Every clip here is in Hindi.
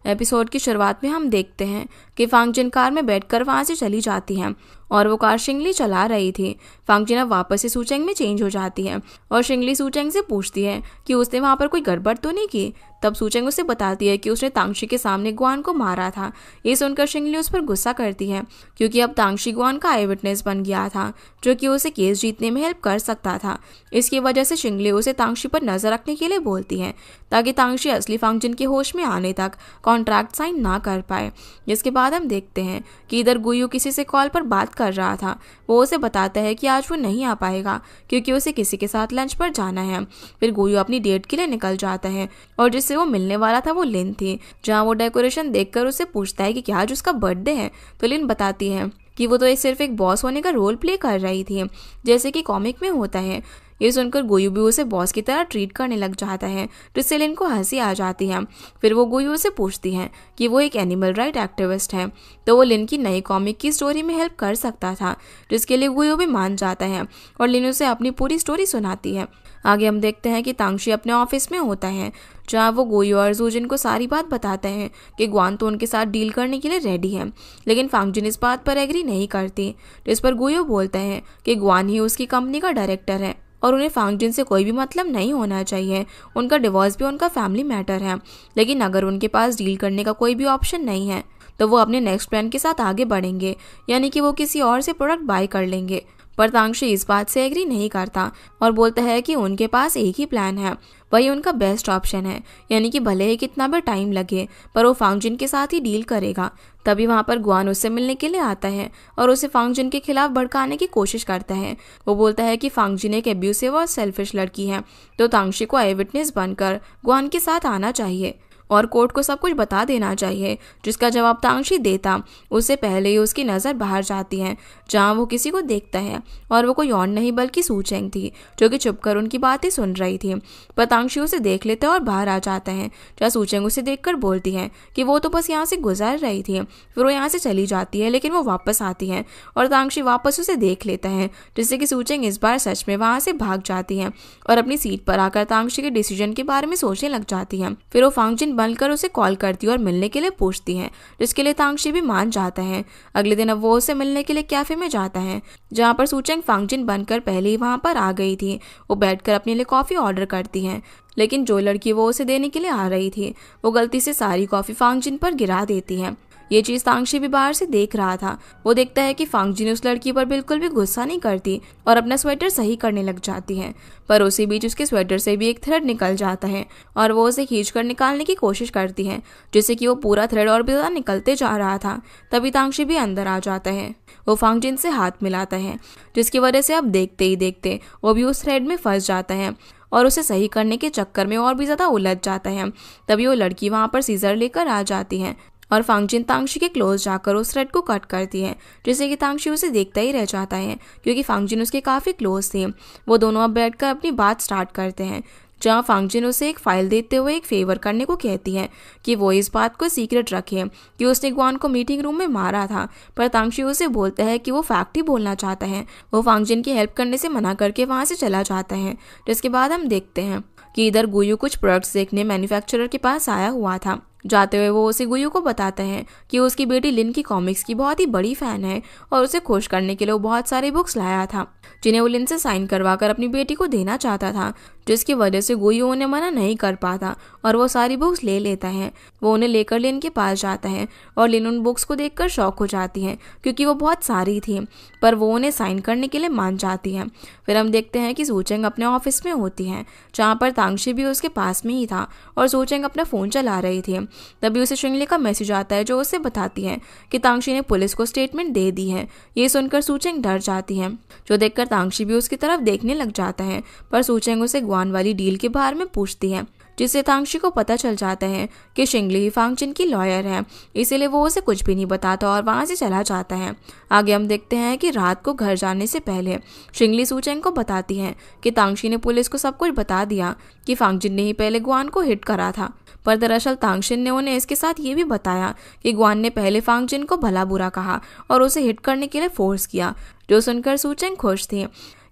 एपिसोड की शुरुआत में हम देखते हैं कि फांगजिन कार में बैठकर वहां से चली जाती है और वो कार शिंगली चला रही थी। फांगजिन अब वापस से सूचेंग में चेंज हो जाती है और शिंगली सूचेंग से पूछती है कि उसने वहां पर कोई गड़बड़ तो नहीं की। तब सूचेंग उसे बताती है कि उसने तांगशी के सामने ग्वान को मारा था। ये सुनकर शिंगली उस पर गुस्सा करती है क्योंकि अब तांगशी ग्वान का आई विटनेस बन गया था जो कि उसे केस जीतने में हेल्प कर सकता था। इसकी वजह से शिंगली उसे तांगशी पर नजर रखने के लिए बोलती है ताकि तांगशी असली फांगजिन के होश में आने तक कॉन्ट्रैक्ट साइन ना कर पाए। जिसके बाद हम देखते हैं कि इधर गुयू किसी से कॉल पर बात कर रहा था। वो उसे बताता है कि आज वो नहीं आ पाएगा क्योंकि उसे किसी के साथ लंच पर जाना है। फिर गुयू अपनी डेट के लिए निकल जाता है और जिससे वो मिलने वाला था वो लिन थी। जहाँ वो डेकोरेशन देखकर उससे पूछता है कि क्या आज उसका बर्थडे है, तो लिन बताती है कि वो तो सिर्फ एक बॉस होने का रोल प्ले कर रही थी जैसे कि कॉमिक में होता है। ये सुनकर गुयू भी उसे बॉस की तरह ट्रीट करने लग जाता है जिससे लिन को हंसी आ जाती है। फिर वो गुयू से पूछती है कि वो एक एनिमल राइट एक्टिविस्ट है तो वो लिन की नई कॉमिक की स्टोरी में हेल्प कर सकता था, जिसके लिए गुयू भी मान जाता है और लिन उसे अपनी पूरी स्टोरी सुनाती है। आगे हम देखते हैं कि तांगशी अपने ऑफिस में होता है जहाँ वो गुयू और जूजिन को सारी बात बताते हैं कि ग्वान तो उनके साथ डील करने के लिए रेडी है, लेकिन फांगजिन इस बात पर एग्री नहीं करती। जिस पर गुयू बोलते हैं कि ग्वान ही उसकी कंपनी का डायरेक्टर है और उन्हें फांगजिन से कोई भी मतलब नहीं होना चाहिए। उनका डिवोर्स भी उनका फैमिली मैटर है, लेकिन अगर उनके पास डील करने का कोई भी ऑप्शन नहीं है तो वो अपने नेक्स्ट प्लान के साथ आगे बढ़ेंगे, यानी कि वो किसी और से प्रोडक्ट बाय कर लेंगे। पर तांगशी इस बात से एग्री नहीं करता और बोलता है कि उनके पास एक ही प्लान है, वही उनका बेस्ट ऑप्शन है, यानी कि भले ही कितना भी टाइम लगे पर वो फांगजिन के साथ ही डील करेगा। तभी वहाँ पर ग्वान उससे मिलने के लिए आता है और उसे फांगजिन के खिलाफ भड़काने की कोशिश करता है। वो बोलता है कि फांगजिन एक एब्यूसिव और सेल्फिश लड़की है तो तांगशी को आई विटनेस बनकर ग्वान के साथ आना चाहिए और कोर्ट को सब कुछ बता देना चाहिए। जिसका जवाब तांगशी देता उससे पहले ही उसकी नज़र बाहर जाती है जहां वो किसी को देखता है और वो कोई और नहीं बल्कि सूचेंग थी जो कि चुपकर उनकी बातें सुन रही थी। पर तांगशी उसे देख लेता है और बाहर आ जाता है जहाँ सूचेंग उसे देखकर बोलती है कि वो तो बस यहाँ से गुजर रही थी। फिर वो यहाँ से चली जाती है लेकिन वो वापस आती है और तांगशी वापस उसे देख लेता है जिससे कि सूचेंग इस बार सच में वहाँ से भाग जाती है और अपनी सीट पर आकर तांगशी के डिसीजन के बारे में सोचने लग जाती है। फिर वो फांगजिन बनकर उसे कॉल करती है और मिलने के लिए पूछती है, जिसके लिए तांगशी भी मान जाता है। अगले दिन अब वो उसे मिलने के लिए कैफे में जाता है जहाँ पर सूचेंग फांगजिन बनकर पहले ही वहाँ पर आ गई थी। वो बैठकर अपने लिए कॉफ़ी ऑर्डर करती है, लेकिन जो लड़की वो उसे देने के लिए आ रही थी वो गलती से सारी कॉफ़ी फांगजिन पर गिरा देती है। ये चीज़ तांगशी भी बाहर से देख रहा था। वो देखता है कि फांगजिन उस लड़की पर बिल्कुल भी गुस्सा नहीं करती और अपना स्वेटर सही करने लग जाती है, पर उसी बीच उसके स्वेटर से भी एक थ्रेड निकल जाता है और वो उसे खींचकर निकालने की कोशिश करती है जिससे कि वो पूरा थ्रेड और भी ज़्यादा निकलते जा रहा था। तभी तांगशी भी अंदर आ जाता है। वो फांगजिन से हाथ मिलाता है जिसकी वजह से अब देखते ही देखते वो भी उस थ्रेड में फंस जाता है और उसे सही करने के चक्कर में और भी ज़्यादा उलझ जाता है। तभी वो लड़की वहाँ पर सीजर लेकर आ जाती है और फांगजिन तांगशी के क्लोज जाकर उस थ्रेड को कट करती है जिससे कि तांगशी उसे देखता ही रह जाता है क्योंकि फांगजिन उसके काफ़ी क्लोज थे। वो दोनों अब बैठकर अपनी बात स्टार्ट करते हैं जहाँ फांगजिन उसे एक फाइल देते हुए एक फेवर करने को कहती है कि वो इस बात को सीक्रेट रखे कि उसने ग्वान को मीटिंग रूम में मारा था। पर तांगशी उसे बोलता है कि वो फैक्ट ही बोलना चाहता है। वो फांगजिन की हेल्प करने से मना करके वहाँ से चला जाता है। जिसके बाद हम देखते हैं कि इधर गुयू कुछ प्रोडक्ट्स देखने मैन्युफैक्चरर के पास आया हुआ था। जाते हुए वो उसे गुयू को बताता है कि उसकी बेटी लिन की कॉमिक्स की बहुत ही बड़ी फ़ैन है और उसे खुश करने के लिए वो बहुत सारे बुक्स लाया था जिन्हें वो लिन से साइन करवा कर अपनी बेटी को देना चाहता था, जिसकी वजह से गुयू उन्हें मना नहीं कर पाता और वो सारी बुक्स ले लेता है। वो उन्हें लेकर लिन के पास जाता है और लिन उन बुक्स को देखकर शॉक हो जाती है क्योंकि वो बहुत सारी थी, पर वो उन्हें साइन करने के लिए मान जाती है। फिर हम देखते हैं कि सूचेंग अपने ऑफिस में होती है जहाँ पर तांगशी भी उसके पास में ही था और सूचेंग अपना फ़ोन चला रही थी। तभी उसे शिंगली का मैसेज आता है जो उसे बताती है कि तांगशी ने पुलिस को स्टेटमेंट दे दी है। ये सुनकर सूचेंग डर जाती है, जो देखकर तांगशी भी उसकी तरफ देखने लग जाता है। पर सूचेंग उसे ग्वान वाली डील के बारे में पूछती है जिससे तांगशी को पता चल जाता है कि शिंगली ही फांगजिन की लॉयर है, इसीलिए वो उसे कुछ भी नहीं बताता और वहाँ से चला जाता है। आगे हम देखते हैं कि रात को घर जाने से पहले शिंगली सूचेंग को बताती है कि तांगशी ने पुलिस को सब कुछ बता दिया कि फांगजिन ने ही पहले ग्वान को हिट करा था। पर दरअसल तांगशिन ने उन्हें इसके साथ ये भी बताया कि ग्वान ने पहले फांगजिन को भला बुरा कहा और उसे हिट करने के लिए फोर्स किया, जो सुनकर सूचेंग खुश थी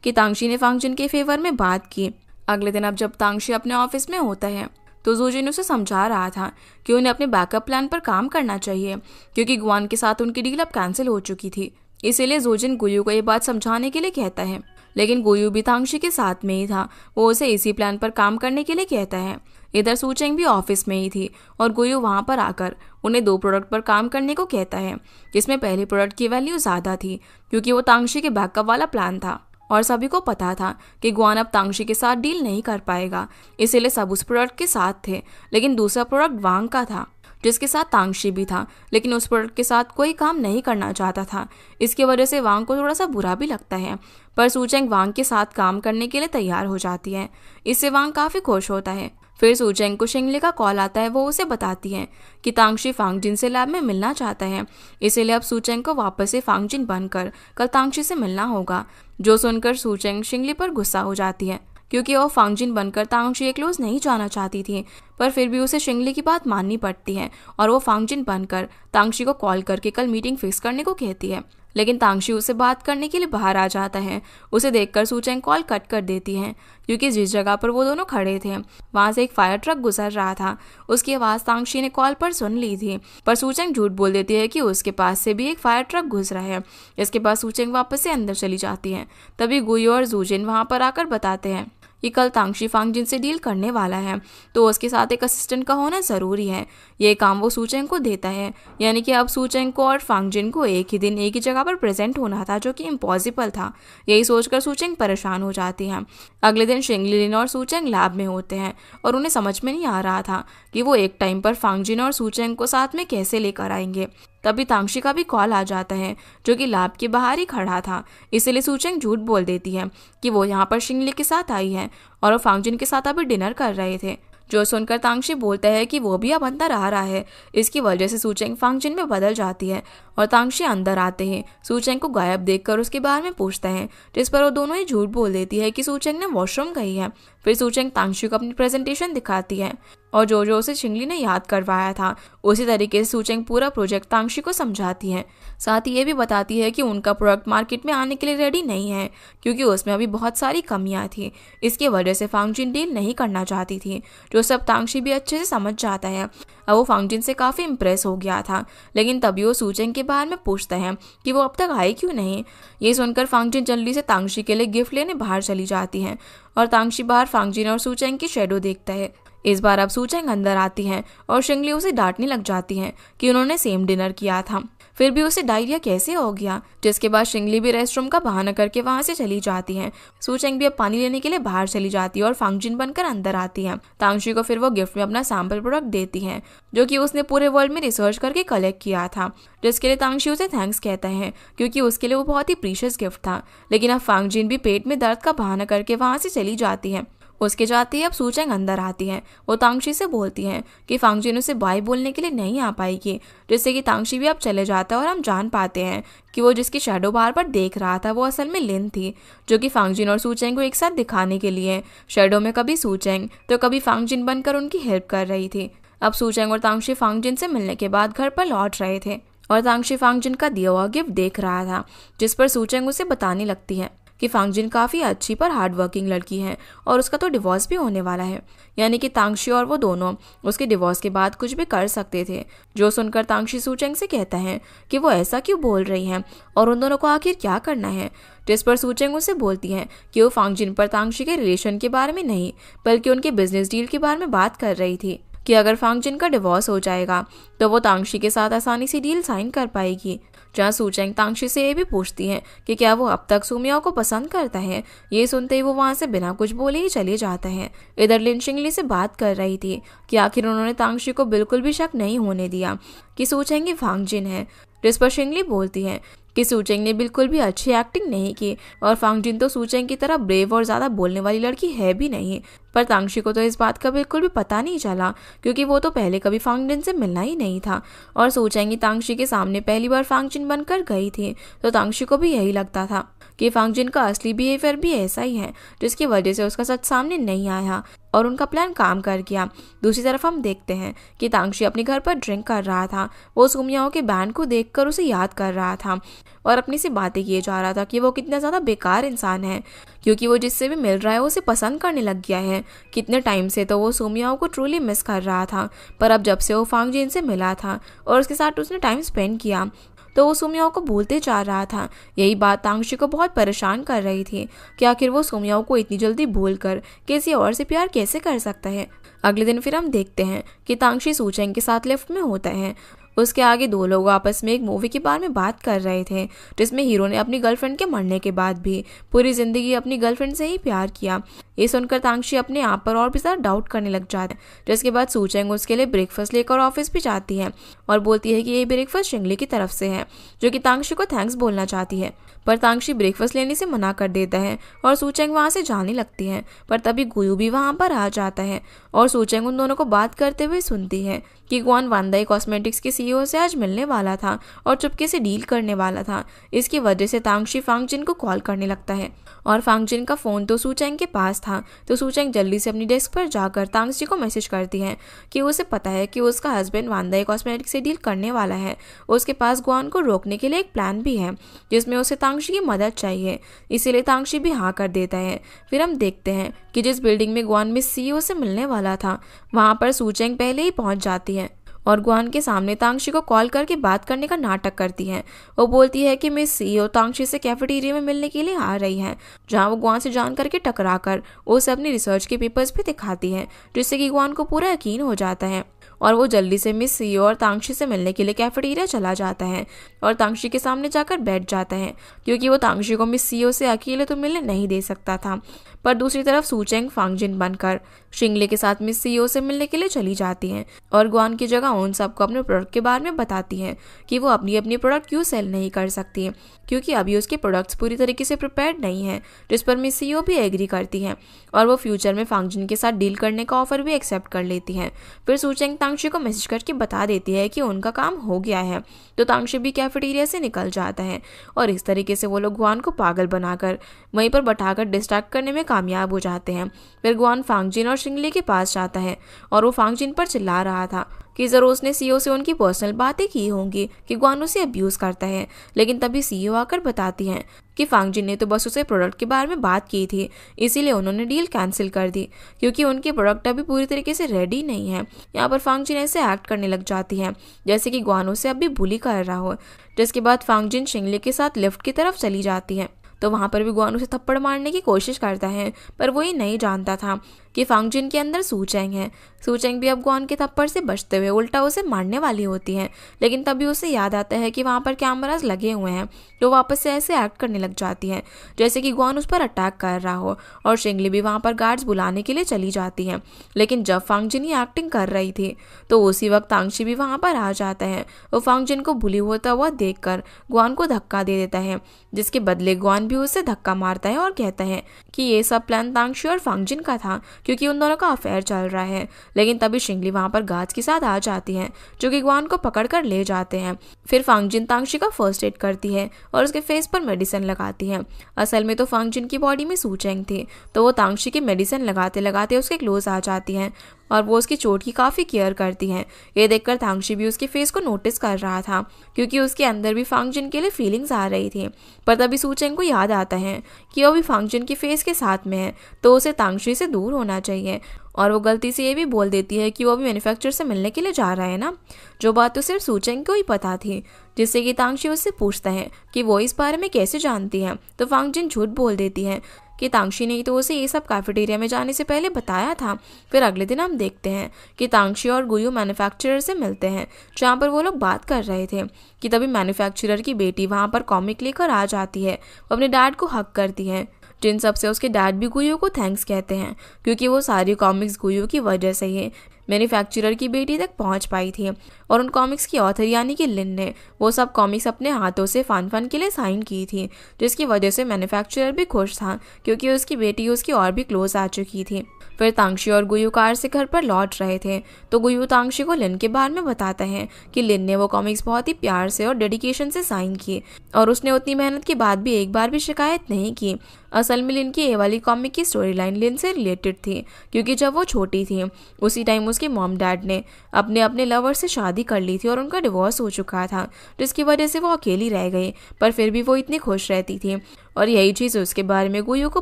कि तांगशी ने फांगजिन के फेवर में बात की। अगले दिन अब जब तांगशी अपने ऑफिस में होता है तो जूजिन उसे समझा रहा था कि उन्हें अपने बैकअप प्लान पर काम करना चाहिए, क्योंकि गुआन के साथ उनकी डील अब कैंसिल हो चुकी थी। इसीलिए जूजिन गुयू को ये बात समझाने के लिए कहता है, लेकिन गुयू भी तांगशी के साथ में ही था। वो उसे इसी प्लान पर काम करने के लिए कहता है। इधर सूचेंग भी ऑफिस में ही थी और गुयू वहां पर आकर उन्हें 2 प्रोडक्ट पर काम करने को कहता है, जिसमें पहले प्रोडक्ट की वैल्यू ज़्यादा थी क्योंकि वो तांगशी के बैकअप वाला प्लान था और सभी को पता था कि गुआन अब तांगशी के साथ डील नहीं कर पाएगा, इसीलिए सब उस प्रोडक्ट के साथ थे। लेकिन दूसरा प्रोडक्ट वांग का था, जिसके साथ तांगशी भी था, लेकिन उस प्रोडक्ट के साथ कोई काम नहीं करना चाहता था। इसकी वजह से वांग को थोड़ा सा बुरा भी लगता है, पर सूचेंग वांग के साथ काम करने के लिए तैयार हो जाती है। इससे वांग काफ़ी खुश होता है। फिर सूचेंग को शिंगली का कॉल आता है। वो उसे बताती है कि तांगशी फांगजिन से लैब में मिलना चाहता है, इसीलिए अब सूचेंग को वापस से फांगजिन बनकर कल तांगशी से मिलना होगा। जो सुनकर सूचेंग शिंगली पर गुस्सा हो जाती है, क्योंकि वो फांगजिन बनकर तांगशी के क्लोज नहीं जाना चाहती थी, पर फिर भी उसे शिंगली की बात माननी पड़ती है और वो फांगजिन बनकर तांगशी को कॉल करके कल मीटिंग फिक्स करने को कहती है। लेकिन तांगशी उसे बात करने के लिए बाहर आ जाता है। उसे देखकर सूचेंग कॉल कट कर देती है, क्योंकि जिस जगह पर वो दोनों खड़े थे वहां से एक फायर ट्रक गुजर रहा था। उसकी आवाज़ तांगशी ने कॉल पर सुन ली थी, पर सूचेंग झूठ बोल देती है कि उसके पास से भी एक फायर ट्रक गुजरा है। इसके बाद सूचेंग वापस से अंदर चली जाती है। तभी गुयू और जूजिन वहां पर आकर बताते हैं कि कल तांगशी फांगजिन से डील करने वाला है, तो उसके साथ एक असिस्टेंट का होना ज़रूरी है। ये काम वो सूचेंग को देता है, यानी कि अब सूचेंग को और फांगजिन को एक ही दिन एक ही जगह पर प्रेजेंट होना था, जो कि इम्पॉसिबल था। यही सोचकर सूचेंग परेशान हो जाती है। अगले दिन शिंगलिन और सूचेंग लैब में होते हैं और उन्हें समझ में नहीं आ रहा था कि वो एक टाइम पर फांगजिन और सूचेंग को साथ में कैसे लेकर आएंगे। तभी तांगशी का भी कॉल आ जाता है, जो कि लैब के बाहर ही खड़ा था। इसलिए सूचेंग झूठ बोल देती है कि वो यहाँ पर शिंगली के साथ आई है और वो फांगजिन के साथ अभी डिनर कर रहे थे। जो सुनकर तांगशी बोलता है कि वो भी अब अंदर आ रहा है। इसकी वजह से सूचेंग फांगजिन में बदल जाती है और तांगशी अंदर आते हैं सूचेंग को गायब देखकर उसके बारे में पूछता है, जिस पर वो दोनों ही झूठ बोल देती है कि सूचेंग ने वॉशरूम गई है। फिर सूचेंग तांगशी को अपनी प्रेजेंटेशन दिखाती है और जो उसे शिंगली ने याद करवाया था उसी तरीके से सूचेंग पूरा प्रोजेक्ट तांगशी को समझाती है। साथ ही ये भी बताती है कि उनका प्रोडक्ट मार्केट में आने के लिए रेडी नहीं है, क्योंकि उसमें अभी बहुत सारी कमियां थी। इसकी वजह से फांगजिन डील नहीं करना चाहती थी, जो सब तांगशी भी अच्छे से समझ जाता है। अब वो फांगजिन से काफ़ी इम्प्रेस हो गया था, लेकिन तभी वो सूचेंग के बारे में पूछता है कि वो अब तक आई क्यों नहीं। ये सुनकर फांगजिन जल्दी से तांगशी के लिए गिफ्ट लेने बाहर चली जाती है और तांगशी बाहर फांगजिन और सूचेंग की शेडो देखता है। इस बार अब सूचेंग अंदर आती है और शिंगली उसे डांटने लग जाती है कि उन्होंने सेम डिनर किया था, फिर भी उसे डायरिया कैसे हो गया। जिसके बाद शिंगली भी रेस्टरूम का बहाना करके वहां से चली जाती है। सूचेंग भी अब पानी लेने के लिए बाहर चली जाती है और फांगजिन बनकर अंदर आती है। तांगशी को फिर वो गिफ्ट में अपना सैंपल प्रोडक्ट देती है, जो कि उसने पूरे वर्ल्ड में रिसर्च करके कलेक्ट किया था, जिसके लिए तांगशी उसे थैंक्स कहता है, क्योंकि उसके लिए वो बहुत ही प्रीशियस गिफ्ट था। लेकिन अब फांगजिन भी पेट में दर्द का बहाना करके वहां से चली जाती है। उसके जाते ही अब सूचेंग अंदर आती है। वो तांगशी से बोलती है कि फांगजिन उसे बाय बोलने के लिए नहीं आ पाएगी, जिससे कि तांगशी भी अब चले जाता है और हम जान पाते हैं कि वो जिसकी शैडो बार बार देख रहा था वो असल में लिन थी, जो कि फांगजिन और सूचेंग को एक साथ दिखाने के लिए शैडो में कभी सूचेंग तो कभी फांगजिन बनकर उनकी हेल्प कर रही थी। अब सूचेंग और तांगशी फांगजिन से मिलने के बाद घर पर लौट रहे थे और तांगशी फांगजिन का दिया हुआ गिफ्ट देख रहा था, जिस पर सूचेंग उसे बताने लगती है कि फांगजिन काफ़ी अच्छी पर हार्ड वर्किंग लड़की है और उसका तो डिवोर्स भी होने वाला है, यानी कि तांगशी और वो दोनों उसके डिवोर्स के बाद कुछ भी कर सकते थे। जो सुनकर तांगशी सूचेंग से कहता है कि वो ऐसा क्यों बोल रही हैं और उन दोनों को आखिर क्या करना है। जिस पर सूचेंग उसे बोलती है कि वो फांगजिन पर तांगशी के रिलेशन के बारे में नहीं बल्कि उनके बिजनेस डील के बारे में बात कर रही थी, कि अगर फांगजिन का डिवोर्स हो जाएगा तो वो तांगशी के साथ आसानी से डील साइन कर पाएगी। जहाँ सूचेंग तांगशी से ये भी पूछती है कि क्या वो अब तक सुमिया को पसंद करता है। ये सुनते ही वो वहाँ से बिना कुछ बोले ही चले जाता है। इधर लिन शिंगली से बात कर रही थी कि आखिर उन्होंने तांगशी को बिल्कुल भी शक नहीं होने दिया कि सूचेंग ही फांगजिन है। जिस पर शिंगली बोलती है कि सूचेंग ने बिल्कुल भी अच्छी एक्टिंग नहीं की और फांगजिन तो सूचेंग की तरह ब्रेव और ज़्यादा बोलने वाली लड़की है भी नहीं। पर तांगशी को तो इस बात का बिल्कुल भी पता नहीं चला, क्योंकि वो तो पहले कभी फांगजिन से मिलना ही नहीं था और सूचेंग ही तांगशी के सामने पहली बार फांगजिन बनकर गई थी, तो तांगशी को भी यही लगता था कि फांगजिन का असली बिहेवियर भी ऐसा ही है, जिसकी वजह से उसका सच सामने नहीं आया। और उनका प्लान काम कर गया। दूसरी तरफ हम देखते हैं कि तांगशी अपने घर पर ड्रिंक कर रहा था। वो सुमियाओ के बैंड को देखकर उसे याद कर रहा था और अपनी से बातें किए जा रहा था कि वो कितना ज़्यादा बेकार इंसान है, क्योंकि वो जिससे भी मिल रहा है उसे पसंद करने लग गया है। कितने टाइम से तो वो सुमियाओ को ट्रूली मिस कर रहा था, पर अब जब से वो फांग जिन से मिला था और उसके साथ उसने टाइम स्पेंड किया तो वो सुमियाओ को भूलते जा रहा था। यही बात तांगशी को बहुत परेशान कर रही थी कि आखिर वो सुमियाओ को इतनी जल्दी भूल कर किसी और से प्यार कैसे कर सकता है। अगले दिन फिर हम देखते हैं कि तांगशी सूचेंग के साथ लिफ्ट में होता है। उसके आगे दो लोग आपस में एक मूवी के बारे में बात कर रहे थे, जिसमें हीरो ने अपनी गर्लफ्रेंड के मरने के बाद भी पूरी जिंदगी अपनी गर्लफ्रेंड से ही प्यार किया। ये सुनकर तांगशी अपने आप पर और भी ज़्यादा डाउट करने लग जाता है, जिसके बाद सूचेंग उसके लिए ब्रेकफास्ट लेकर ऑफिस भी जाती है और बोलती है कि ये ब्रेकफास्ट शिंगली की तरफ से है, जो कि तांगशी को थैंक्स बोलना चाहती है। पर तांगशी ब्रेकफास्ट लेने से मना कर देता है और सूचेंग वहाँ से जाने लगती है। पर तभी गुयू भी वहाँ पर आ जाता है और सूचेंग उन दोनों को बात करते हुए सुनती है कि गुआन वांदाई कॉस्मेटिक्स के सीईओ से आज मिलने वाला था और चुपके से डील करने वाला था। इसकी वजह से तांगशी फांग जिन को कॉल करने लगता है और फांग जिन का फ़ोन तो सूचेंग के पास था। तो सूचेंग जल्दी से अपनी डेस्क पर जाकर तांगशी को मैसेज करती है कि उसे पता है कि उसका हस्बैंड वांदाई कॉस्मेटिक्स से डील करने वाला है। उसके पास गुआन को रोकने के लिए एक प्लान भी है जिसमें उसे तांगशी की मदद चाहिए, इसीलिए तांगशी भी हाँ कर देता है। फिर हम देखते हैं कि जिस बिल्डिंग में गुआन मिस सीईओ से मिलने वाला था वहाँ पर सूचेंग पहले ही पहुँच जाती है और गुआन के सामने तांगशी को कॉल करके बात करने का नाटक करती है। वो बोलती है कि मिस सीईओ तांगशी से कैफेटेरिया में मिलने के लिए आ रही है, जहां वो गुआन से जान करके टकरा कर उसे अपनी रिसर्च के पेपर्स भी दिखाती है, जिससे कि गुआन को पूरा यकीन हो जाता है और वो जल्दी से मिस सीईओ और तांगशी से मिलने के लिए कैफेटेरिया चला जाता है और तांगशी के सामने जाकर बैठ जाता है, क्योंकि वो तांगशी को मिस सीईओ से अकेले तो मिलने नहीं दे सकता था। पर दूसरी तरफ सूचेंग फांगजिन बनकर शिंगले के साथ मिस सीईओ से मिलने के लिए चली जाती हैं और गुआन की जगह उन सबको अपने प्रोडक्ट के बारे में बताती हैं कि वो अपनी अपनी प्रोडक्ट क्यों सेल नहीं कर सकती, क्योंकि अभी उसके प्रोडक्ट्स पूरी तरीके से प्रिपेयर्ड नहीं है, जिस पर मिस सीईओ भी एग्री करती हैं और वो फ्यूचर में फांगजिन के साथ डील करने का ऑफर भी एक्सेप्ट कर लेती हैं। फिर सूचेंग तांगशी को मैसेज करके बता देती है कि उनका काम हो गया है, तो तांगशी भी कैफेटेरिया से निकल जाता है और इस तरीके से वो लोग गुआन को पागल बनाकर वहीं पर बैठाकर डिस्ट्रैक्ट करने में कामयाब हो जाते हैं। फिर गुआन फांगजिन और शिंगले के पास जाता है और वो फांगजिन पर चिल्ला रहा था कि जरूर उसने सीईओ से उनकी पर्सनल बातें की होंगी कि गुआन उसे अब्यूज करता है, लेकिन तभी सीईओ आकर बताती हैं कि फांगजिन ने तो बस उसे प्रोडक्ट के बारे में बात की थी, इसीलिए उन्होंने डील कैंसिल कर दी, क्योंकि उनके प्रोडक्ट अभी पूरी तरीके से रेडी नहीं है। यहाँ पर फांगजिन ऐसे एक्ट करने लग जाती है जैसे कि गुआन उसे अभी बुली कर रहा हो, जिसके बाद फांगजिन शिंगले के साथ लिफ्ट की तरफ चली जाती है। तो वहाँ पर भी गुआन उसे थप्पड़ मारने की कोशिश करता है, पर वो ये नहीं जानता था कि फांगजिन के अंदर सूचेंग है। सूचेंग भी अब गुआन के थप्पड़ से बचते हुए उल्टा उसे मारने वाली होती है, लेकिन तभी उसे याद आता है कि वहाँ पर कैमरास लगे हुए हैं, तो वापस से ऐसे एक्ट करने लग जाती है जैसे कि गुआन उस पर अटैक कर रहा हो और शिंगली भी वहाँ पर गार्ड्स बुलाने के लिए चली जाती है। लेकिन जब फांगजिन ही एक्टिंग कर रही थी तो उसी वक्त तांगशी भी वहाँ पर आ जाता है। वो फांगजिन को बुली होता हुआ देखकर गुआन को धक्का दे देता है, जिसके बदले गुआन भी उसे धक्का मारता है और कहता है कि ये सब प्लान तांगशी और फांगजिन का था, क्योंकि उन दोनों का अफेयर चल रहा है। लेकिन तभी शिंगली वहाँ पर गार्ड्स के साथ आ जाती है, जो कि गुआन को पकड़ कर ले जाते हैं। फिर फांगजिन तांगशी का फर्स्ट एड करती है और उसके फेस पर मेडिसिन लगाती है। असल में तो फांगजिन की बॉडी में सूचेंग थी, तो वो तांगशी की मेडिसिन लगाते लगाते उसके क्लोज आ जाती है और वो उसकी चोट की काफ़ी केयर करती हैं। ये देखकर तांगशी भी उसके फेस को नोटिस कर रहा था, क्योंकि उसके अंदर भी फांगजिन के लिए फीलिंग्स आ रही थी। पर तभी सूचेंग को याद आता है कि वो भी फांगजिन की फेस के साथ में है, तो उसे तांगशी से दूर होना चाहिए और वो गलती से ये भी बोल देती है कि वो भी मैन्युफैक्चरर से मिलने के लिए जा रहा है ना, जो बात तो सिर्फ सूचेंग को ही पता थी। जिससे कि तांगशी उससे पूछता है कि वो इस बारे में कैसे जानती है, तो फांगजिन झूठ बोल देती है कि तांगशी ने तो उसे ये सब कैफेटेरिया में जाने से पहले बताया था। फिर अगले दिन हम देखते हैं कि तांगशी और गुयू मैन्युफैक्चरर से मिलते हैं, जहाँ पर वो लोग बात कर रहे थे कि तभी मैन्युफैक्चरर की बेटी वहाँ पर कॉमिक लेकर आ जाती है। वो अपने डैड को हक करती है, जिन सबसे उसके डैड भी गुयू को थैंक्स कहते हैं, क्योंकि वो सारी कॉमिक्स गुयू की वजह से ही मैन्युफैक्चरर की बेटी तक पहुंच पाई थी। और उन कॉमिक्स की ऑथर यानी कि लिन ने वो सब कॉमिक्स अपने हाथों से फन के लिए साइन की थी, जिसकी वजह से मैन्युफैक्चरर भी खुश था, क्योंकि उसकी बेटी उसकी और भी क्लोज आ चुकी थी। फिर तांगशी और गुयू कार से घर पर लौट रहे थे, तो गुयू तांगशी को लिन के बारे में बताता है कि लिन ने वो कॉमिक्स बहुत ही प्यार से और डेडिकेशन से साइन की और उसने उतनी मेहनत के बाद भी एक बार भी शिकायत नहीं की। असल में लिन की ये वाली कॉमिक की स्टोरी लाइन लिन से रिलेटेड थी, क्योंकि जब वो छोटी थी उसी टाइम उसके मॉम डैड ने अपने अपने लवर से शादी कर ली थी और उनका डिवोर्स हो चुका था, जिसकी वजह से वो अकेली रह गई। पर फिर भी वो इतनी खुश रहती थी और यही चीज़ उसके बारे में गुयू को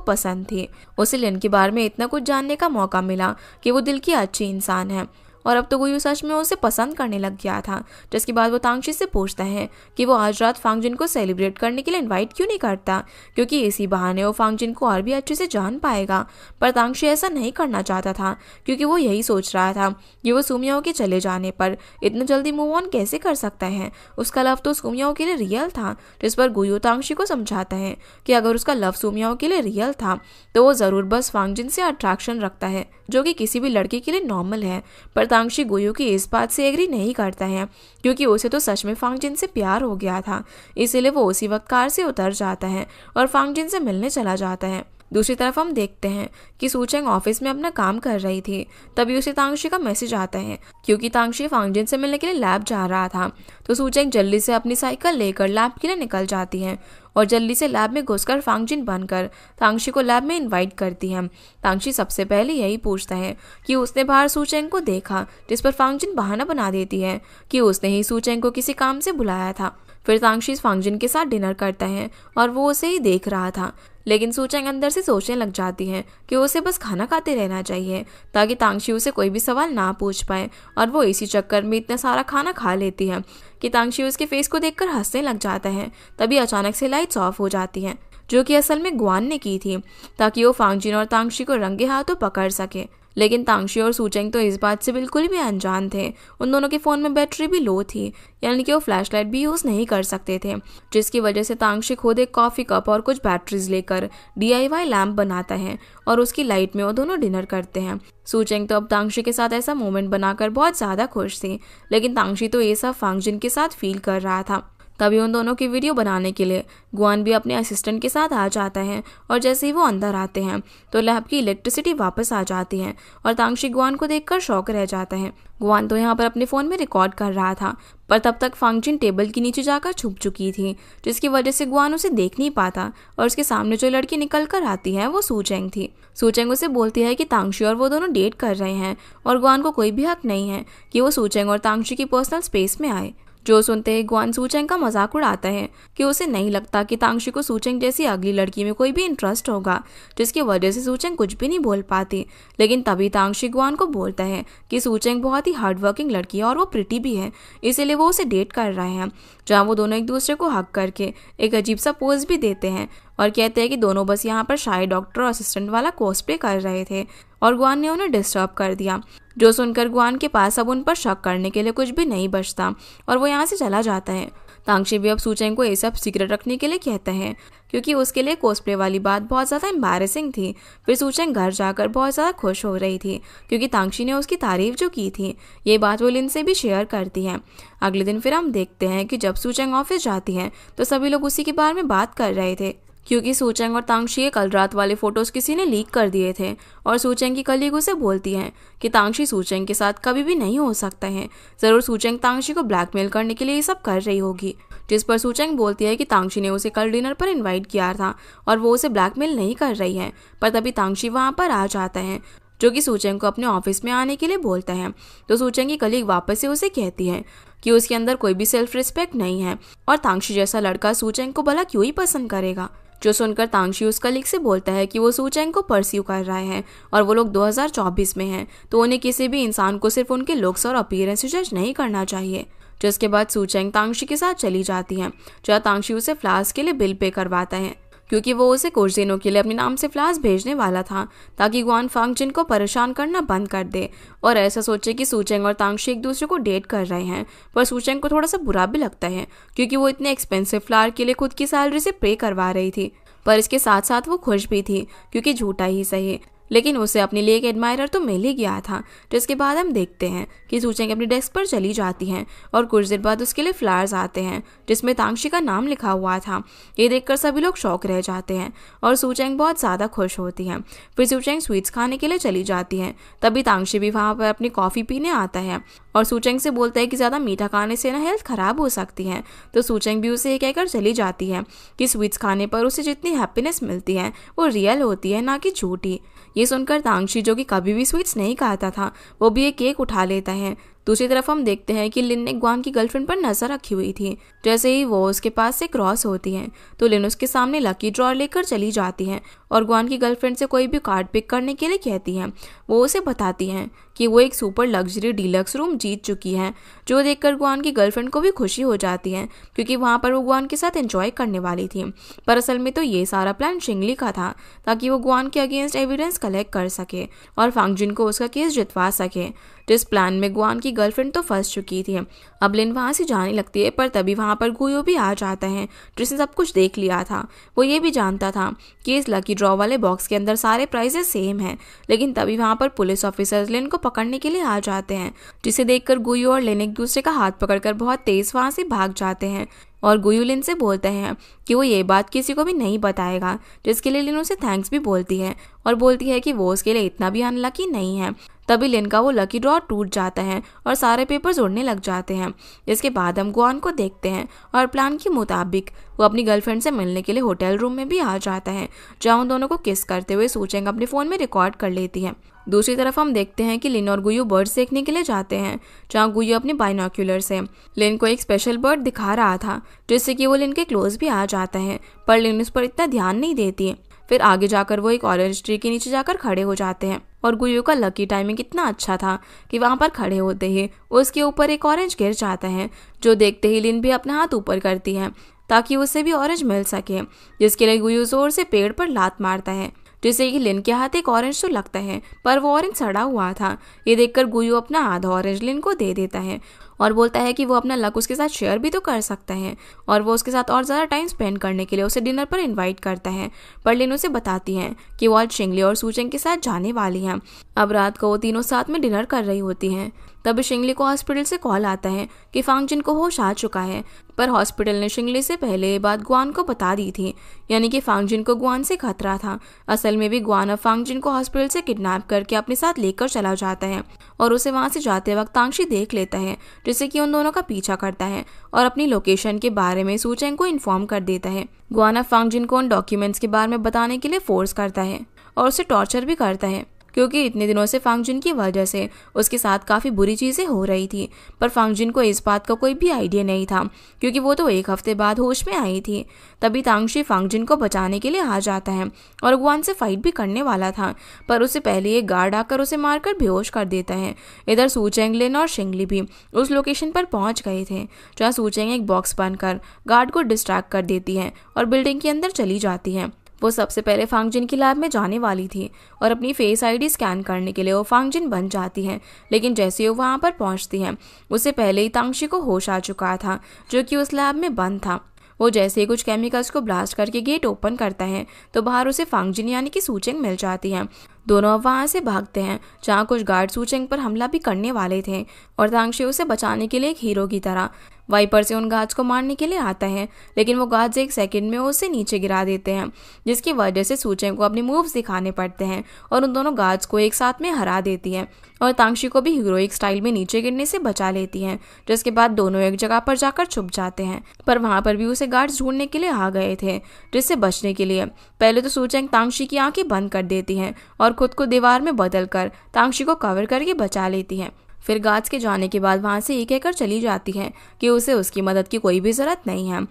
पसंद थी। उसे लिन के बारे में इतना कुछ जानने का मौका मिला कि वो दिल की अच्छी इंसान है। और अब तो गुयू सच में उसे पसंद करने लग गया था, जिसके बाद वो तांगशी से पूछता है कि वो आज रात फांगजिन को सेलिब्रेट करने के लिए इनवाइट क्यों नहीं करता, क्योंकि इसी बहाने वो फांगजिन को और भी अच्छे से जान पाएगा। पर तांगशी ऐसा नहीं करना चाहता था, क्योंकि वो यही सोच रहा था कि वो सुमियाओ के चले जाने पर इतना जल्दी मूव ऑन कैसे कर सकता है। उसका लव तो सुमियाओ के लिए रियल था, जिस पर गुयू तांगशी को समझाता है कि अगर उसका लव सुमियाओ के लिए रियल था तो वो ज़रूर बस फांगजिन से अट्रैक्शन रखता है, जो कि किसी भी लड़के के लिए नॉर्मल है। पर तांगशी गुयू की इस बात से एग्री नहीं करता है, क्योंकि उसे तो सच में फांगजिन से प्यार हो गया था। इसीलिए वो उसी वक्त कार से उतर जाता है और फांगजिन से मिलने चला जाता है। दूसरी तरफ हम देखते हैं कि सूचेंग ऑफिस में अपना काम कर रही थी, तभी उसे तांगशी का मैसेज आता है, क्योंकि तांगशी फांगजिन से मिलने के लिए लैब जा रहा था। तो सूचेंग जल्दी से अपनी साइकिल लेकर लैब के लिए निकल जाती है और जल्दी से लैब में घुसकर फांगजिन बनकर तांगशी को लैब में इनवाइट करती है। तांगशी सबसे पहले यही पूछता है कि उसने बाहर सूचेंग को देखा, जिस पर फांगजिन बहाना बना देती है कि उसने ही सूचेंग को किसी काम से बुलाया था। फिर तांगशी फांगजिन के साथ डिनर करता है और वो उसे ही देख रहा था, लेकिन सूचेंग अंदर से सोचने लग जाती है कि उसे बस खाना खाते रहना चाहिए ताकि तांगशी उसे कोई भी सवाल ना पूछ पाए, और वो इसी चक्कर में इतना सारा खाना खा लेती है कि तांगशी उसके फेस को देखकर हंसने लग जाता है। तभी अचानक से लाइट्स ऑफ हो जाती हैं, जो कि असल में ग्वान ने की थी ताकि वो फांगजिन और तांगशी को रंगे हाथों पकड़ सके। लेकिन तांगशी और सूचेंग तो इस बात से बिल्कुल भी अनजान थे। उन दोनों के फ़ोन में बैटरी भी लो थी, यानी कि वो फ्लैशलाइट भी यूज़ नहीं कर सकते थे, जिसकी वजह से तांगशी खुद एक कॉफ़ी कप और कुछ बैटरीज लेकर DIY लैम्प बनाता है और उसकी लाइट में वो दोनों डिनर करते हैं। सूचेंग तो अब तांगशी के साथ ऐसा मोमेंट बनाकर बहुत ज़्यादा खुश थी, लेकिन तांगशी तो ये सब फांगजिन के साथ फील कर रहा था। तभी उन दोनों की वीडियो बनाने के लिए गुआन भी अपने असिस्टेंट के साथ आ जाता है और जैसे ही वो अंदर आते हैं तो लैब की इलेक्ट्रिसिटी वापस आ जाती है और तांगशी गुआन को देखकर शॉक रह जाता है। गुआन तो यहाँ पर अपने फ़ोन में रिकॉर्ड कर रहा था, पर तब तक फांगजिन टेबल के नीचे जाकर छुप चुकी थी, जिसकी वजह से गुआन उसे देख नहीं पाता और उसके सामने जो लड़की निकल कर आती है वो सूचेंग थी। सूचेंग उसे बोलती है कि तांगशी और वो दोनों डेट कर रहे हैं और गुआन को कोई भी हक नहीं है कि वो सूचेंग और तांगशी की पर्सनल स्पेस में आए। जो सुनते ही गुआन सूचेंग का मजाक उड़ाता है कि उसे नहीं लगता कि तांगशी को सूचेंग जैसी अगली लड़की में कोई भी इंटरेस्ट होगा, जिसकी वजह से सूचेंग कुछ भी नहीं बोल पाती। लेकिन तभी तांगशी गुआन को बोलता है कि सूचेंग बहुत ही हार्डवर्किंग लड़की है और वो प्रिटी भी है, इसीलिए वो उसे डेट कर रहे हैं। जहाँ वो दोनों एक दूसरे को हक करके एक अजीब सा पोज भी देते हैं और कहते हैं कि दोनों बस यहाँ पर शाही डॉक्टर और असिस्टेंट वाला कॉस्प्ले कर रहे थे और गुआन ने उन्हें डिस्टर्ब कर दिया। जो सुनकर गुआन के पास अब उन पर शक करने के लिए कुछ भी नहीं बचता और वो यहाँ से चला जाता है। तांगशी भी अब सूचेंग को ये सब सीक्रेट रखने के लिए कहता है, क्योंकि उसके लिए कॉस्प्ले वाली बात बहुत ज़्यादा एम्बैरेसिंग थी। फिर सूचेंग घर जाकर बहुत ज़्यादा खुश हो रही थी, क्योंकि तांगशी ने उसकी तारीफ जो की थी ये बात वो लिन से भी शेयर करती है। अगले दिन फिर हम देखते हैं कि जब सूचेंग ऑफिस जाती है तो सभी लोग उसी के बारे में बात कर रहे थे, क्योंकि सूचेंग और तांगशी के कल रात वाले फोटोज किसी ने लीक कर दिए थे और सूचेंग की कलीग उसे बोलती है कि तांगशी सूचेंग के साथ कभी भी नहीं हो सकता है, ज़रूर सूचेंग तांगशी को ब्लैकमेल करने के लिए ये सब कर रही होगी। जिस पर सूचेंग बोलती है कि तांगशी ने उसे कल डिनर पर इनवाइट किया था और वो उसे ब्लैकमेल नहीं कर रही है। पर तभी तांगशी वहाँ पर आ जाता है, जो कि सूचेंग को अपने ऑफिस में आने के लिए बोलता है। तो सूचेंग की कलीग वापस से उसे कहती है कि उसके अंदर कोई भी सेल्फ रिस्पेक्ट नहीं है और तांगशी जैसा लड़का सूचेंग को भला क्यों ही पसंद करेगा। जो सुनकर तांगशी उस कलीग से बोलता है कि वो सूचेंग को परस्यू कर रहा है और वो लोग 2024 में हैं, तो उन्हें किसी भी इंसान को सिर्फ उनके लुक्स और अपीयरेंस से जज नहीं करना चाहिए। जिसके बाद सूचेंग तांगशी के साथ चली जाती है, जहाँ तांगशी उसे फ्लावर्स के लिए बिल पे करवाता है, क्योंकि वो उसे कुछ दिनों के लिए अपने नाम से फ्लावर्स भेजने वाला था ताकि गुआन फांगजिन को परेशान करना बंद कर दे और ऐसा सोचे कि सूचेंग और तांगशी एक दूसरे को डेट कर रहे हैं। पर सूचेंग को थोड़ा सा बुरा भी लगता है, क्योंकि वो इतने एक्सपेंसिव फ्लावर के लिए खुद की सैलरी से पे करवा रही थी, पर इसके साथ साथ वो खुश भी थी, क्योंकि झूठा ही सही लेकिन उसे अपने लिए एक एडमायरर तो मिल ही गया था। जिसके बाद हम देखते हैं कि सूचेंग अपनी डेस्क पर चली जाती हैं और कुछ देर बाद उसके लिए फ्लावर्स आते हैं जिसमें तांगशी का नाम लिखा हुआ था। ये देखकर सभी लोग शॉक रह जाते हैं और सूचेंग बहुत ज़्यादा खुश होती है। फिर सूचेंग स्वीट्स खाने के लिए चली जाती है, तभी तांगशी भी वहाँ पर अपनी कॉफ़ी पीने आता है और सूचेंग से बोलता है कि ज़्यादा मीठा खाने से ना हेल्थ खराब हो सकती है। तो सूचेंग भी उसे ये कहकर चली जाती है कि स्वीट्स खाने पर उसे जितनी हैप्पीनेस मिलती है वो रियल होती है, ना कि झूठी। ये सुनकर तांगशी, जो कि कभी भी स्वीट्स नहीं खाता था, वो भी एक केक उठा लेता है। दूसरी तरफ हम देखते हैं कि लिन ने ग्वान की गर्लफ्रेंड पर नजर रखी हुई थी। जैसे ही वो उसके पास से क्रॉस होती है तो लिन उसके सामने लकी ड्रॉ लेकर चली जाती है और ग्वान की गर्लफ्रेंड से कोई भी कार्ड पिक करने के लिए कहती है। वो उसे बताती है कि वो एक सुपर लग्जरी डीलक्स रूम जीत चुकी है, जो देखकर ग्वान की गर्लफ्रेंड को भी खुशी हो जाती है क्योंकि वहाँ पर वो ग्वान के साथ एंजॉय करने वाली थी। पर असल में तो ये सारा प्लान शिंगली का था, ताकि वो ग्वान के अगेंस्ट एविडेंस कलेक्ट कर सके और फांगजिन को उसका केस जितवा सके। जिस प्लान में ग्वान की गर्लफ्रेंड तो फंस चुकी थी। अब लिन वहाँ से जाने लगती है, पर तभी वहाँ पर गुयो भी आ जाता है, जिसने सब कुछ देख लिया था। वो ये भी जानता था कि इस लकी ड्रॉ वाले बॉक्स के अंदर सारे प्राइजेस सेम हैं, लेकिन तभी वहाँ पर पुलिस ऑफिसर्स लिन को पकड़ने के लिए आ जाते हैं, जिसे देखकर गुयो और लिन एक दूसरे का हाथ पकड़कर बहुत तेज वहाँ से भाग जाते हैं। और गुयो लिन से बोलते हैं कि वो ये बात किसी को भी नहीं बताएगा, जिसके लिए लिन उसे थैंक्स भी बोलती है और बोलती है कि वो उसके लिए इतना भी अनलकी नहीं है। तभी लिन का वो लकी ड्रॉ टूट जाता है और सारे पेपर्स उड़ने लग जाते हैं। इसके बाद हम ग्वान को देखते हैं और प्लान के मुताबिक वो अपनी गर्लफ्रेंड से मिलने के लिए होटल रूम में भी आ जाता है, जहाँ उन दोनों को किस करते हुए सूचेंग अपने फ़ोन में रिकॉर्ड कर लेती है। दूसरी तरफ हम देखते हैं कि लिन और गुयो बर्ड्स देखने के लिए जाते हैं, जहाँ गुयो अपने बाइनोक्यूलर से लिन को एक स्पेशल बर्ड दिखा रहा था, जिससे कि वो लिन के क्लोज भी आ जाता है, पर लिन उस पर इतना ध्यान नहीं देती। फिर आगे जाकर वो एक ऑरेंज ट्री के नीचे जाकर खड़े हो जाते हैं और गुयो का लकी टाइमिंग इतना अच्छा था कि वहाँ पर खड़े होते ही उसके ऊपर एक ऑरेंज गिर जाता है, जो देखते ही लिन भी अपना हाथ ऊपर करती है ताकि उसे भी ऑरेंज मिल सके, जिसके लिए गुयो जोर से पेड़ पर लात मारता है, जिससे कि लिन के हाथ एक ऑरेंज तो लगता है, पर वो ऑरेंज सड़ा हुआ था। ये देखकर गुयो अपना आधा ऑरेंज लिन को दे देता है और बोलता है कि वो अपना लक उसके साथ शेयर भी तो कर सकता है, और वो उसके साथ और ज़्यादा टाइम स्पेंड करने के लिए उसे डिनर पर इनवाइट करता है। पर लिन उसे बताती है कि वो आज शिंगली और सूचेंग के साथ जाने वाली हैं। अब रात को वो तीनों साथ में डिनर कर रही होती हैं। तभी शिंगली को हॉस्पिटल से कॉल आता है कि फांगजिन को होश आ चुका है, पर हॉस्पिटल ने शिंगली से पहले ये बात ग्वान को बता दी थी, यानी कि फांगजिन को ग्वान से खतरा था। असल में भी ग्वान अब फांगजिन को हॉस्पिटल से किडनैप करके अपने साथ लेकर चला जाता है और उसे वहां से जाते वक्त तांगशी देख लेता है, जिससे कि उन दोनों का पीछा करता है और अपनी लोकेशन के बारे में सूचेंग को इन्फॉर्म कर देता है। ग्वान अब फांगजिन को उन डॉक्यूमेंट्स के बारे में बताने के लिए फोर्स करता है और उसे टॉर्चर भी करता है, क्योंकि इतने दिनों से फांगजिन की वजह से उसके साथ काफ़ी बुरी चीज़ें हो रही थी। पर फांगजिन को इस बात का कोई भी आइडिया नहीं था, क्योंकि वो तो एक हफ्ते बाद होश में आई थी। तभी तांगशी फांगजिन को बचाने के लिए आ जाता है और ग्वान से फाइट भी करने वाला था, पर उससे पहले एक गार्ड आकर उसे मारकर बेहोश कर देता है। इधर सूचेंग, लिन और शिंगली भी उस लोकेशन पर पहुंच गए थे, जहाँ सूचेंग एक बॉक्स बनकर गार्ड को डिस्ट्रैक्ट कर देती है और बिल्डिंग के अंदर चली जाती है। वो सबसे पहले फांगजिन की लैब में जाने वाली थी और अपनी फेस आईडी स्कैन करने के लिए वो फांगजिन बन जाती है, लेकिन जैसे ही वो वहाँ पर पहुँचती है उससे पहले ही तांगशी को होश आ चुका था, जो कि उस लैब में बंद था। वो जैसे ही कुछ केमिकल्स को ब्लास्ट करके गेट ओपन करता है तो बाहर उसे फांगजिन यानी कि सूचेंग मिल जाती है। दोनों अब वहाँ से भागते हैं, जहाँ कुछ गार्ड सूचेंग पर हमला भी करने वाले थे और तांगशी उसे बचाने के लिए एक हीरो की तरह वाइपर से उन गार्ड्स को मारने के लिए आता है, लेकिन वो गार्ड्स एक सेकंड में उसे नीचे गिरा देते हैं, जिसकी वजह से सूचेंग को अपने मूव्स दिखाने पड़ते हैं और उन दोनों गार्ड्स को एक साथ में हरा देती है और तांगशी को भी हीरोइक स्टाइल में नीचे गिरने से बचा लेती हैं। जिसके बाद दोनों एक जगह पर जाकर छुप जाते हैं, पर वहाँ पर भी उसे गार्ड्स ढूंढने के लिए आ गए थे, जिससे बचने के लिए पहले तो सूचेंग तांगशी की आंखें बंद कर देती हैं और खुद को दीवार में बदलकर तांगशी को कवर करके बचा लेती है। फिर गार्ड्स के जाने के बाद वहाँ से ये कहकर चली जाती है कि उसे उसकी मदद की कोई भी ज़रूरत नहीं है,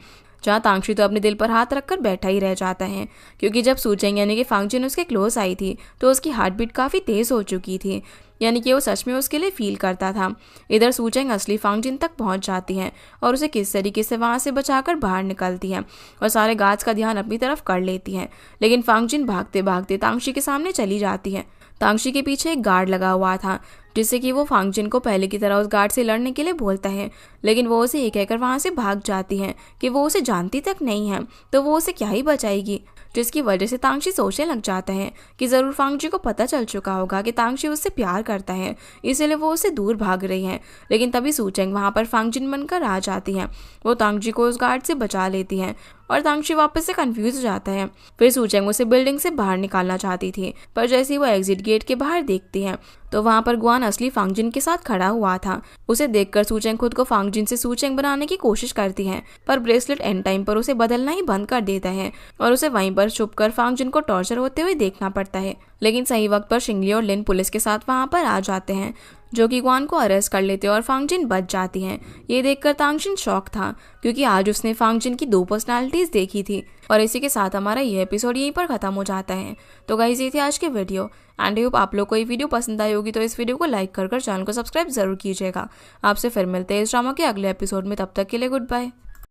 जहाँ तांगशी तो अपने दिल पर हाथ रखकर बैठा ही रह जाता है, क्योंकि जब सूचेंग यानी कि फांगजिन उसके क्लोज आई थी तो उसकी हार्ट बीट काफ़ी तेज़ हो चुकी थी, यानी कि वो सच में उसके लिए फील करता था। इधर सूचेंग असली फांगजिन तक पहुंच जाती है और उसे किस तरीके से वहां से बचाकर बाहर निकलती है और सारे गार्ड्स का ध्यान अपनी तरफ कर लेती है, लेकिन फांगजिन भागते भागते तांगशी के सामने चली जाती है। तांगशी के पीछे एक गार्ड लगा हुआ था, जिससे कि वो फांगजिन को पहले की तरह उस गार्ड से लड़ने के लिए बोलता है, लेकिन वो उसे ये कहकर वहाँ से भाग जाती है कि वो उसे जानती तक नहीं है, तो वो उसे क्या ही बचाएगी, जिसकी वजह से तांगशी सोचने लग जाता है कि ज़रूर फांगजी को पता चल चुका होगा कि तांगशी उससे प्यार करता है, इसलिए वो उससे दूर भाग रही है। लेकिन तभी सूचेंग वहाँ पर फांगजिन बनकर आ जाती है। वो तांगजी को उस गार्ड से बचा लेती है और तांगशी वापस से कंफ्यूज हो जाता है। फिर सूचेंग उसे बिल्डिंग से बाहर निकालना चाहती थी, पर जैसे ही वो एग्जिट गेट के बाहर देखती है तो वहाँ पर गुआन असली फांगजिन के साथ खड़ा हुआ था। उसे देखकर सूचेंग खुद को फांगजिन से सूचेंग बनाने की कोशिश करती है, पर ब्रेसलेट एंड टाइम पर उसे बदलना ही बंद कर देता है और उसे वहीं पर छुपकर फांगजिन को टॉर्चर होते हुए देखना पड़ता है। लेकिन सही वक्त पर शिंगली और लिन पुलिस के साथ वहाँ पर आ जाते हैं, जो कि गुआन को अरेस्ट कर लेते हैं और फांगजिन बच जाती हैं। ये देखकर तांगजिन शॉक था, क्योंकि आज उसने फांगजिन की 2 पर्सनालिटीज देखी थी। और इसी के साथ हमारा ये एपिसोड यहीं पर खत्म हो जाता है। तो गाइस, ये थी आज के वीडियो एंड होप आप लोग को ये वीडियो पसंद आई होगी। तो इस वीडियो को लाइक कर चैनल को सब्सक्राइब जरूर कीजिएगा। आपसे फिर मिलते हैं इस ड्रामा के अगले एपिसोड में। तब तक के लिए गुड बाय।